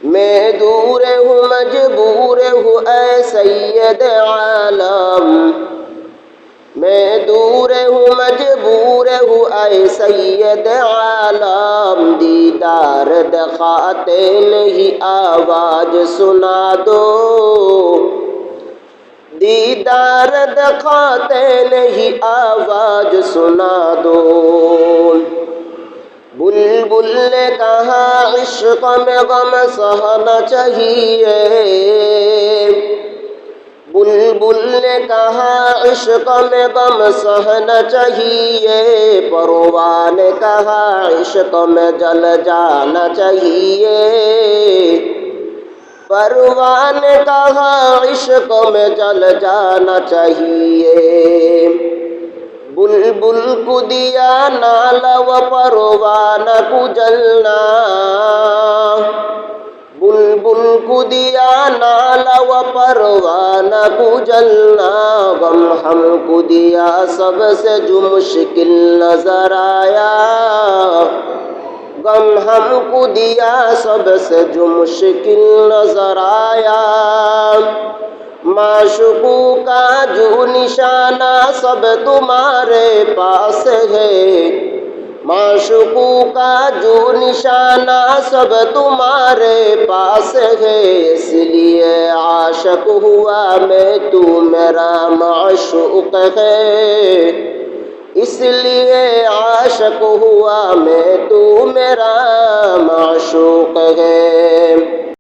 میں دور ہوں مجبور ہوں اے سید عالم، میں دور ہوں مجبور ہوں اے سید عالم، دیدار دکھاتے نہیں آواز سنا دو، دیدار دکھاتے نہیں آواز سنا دو۔ بلبل نے کہا عشق میں غم سہنا چاہیے، بلبل نے کہا عشق میں غم سہنا چاہیے، پروان نے کہا عشق میں جل جانا چاہیے، پروان نے کہا عشق میں جل جانا چاہیے۔ بلبل کو دیا نالا و پروانہ کو جلنا، بلبل کو دیا نالا و پروانہ کو جلنا، غم ہم کو دیا سب سے جو مشکل نظر آیا، غم ہم کو دیا سب سے جو مشکل نظر آیا، معشوقوں کا جو نشانہ سب تمہارے پاس ہے، معشوقوں کا جو نشانہ سب تمہارے پاس ہے، اس لیے عاشق ہوا میں تو میرا معشوق ہے، اس لیے عاشق ہوا میں تو میرا معشوق ہے۔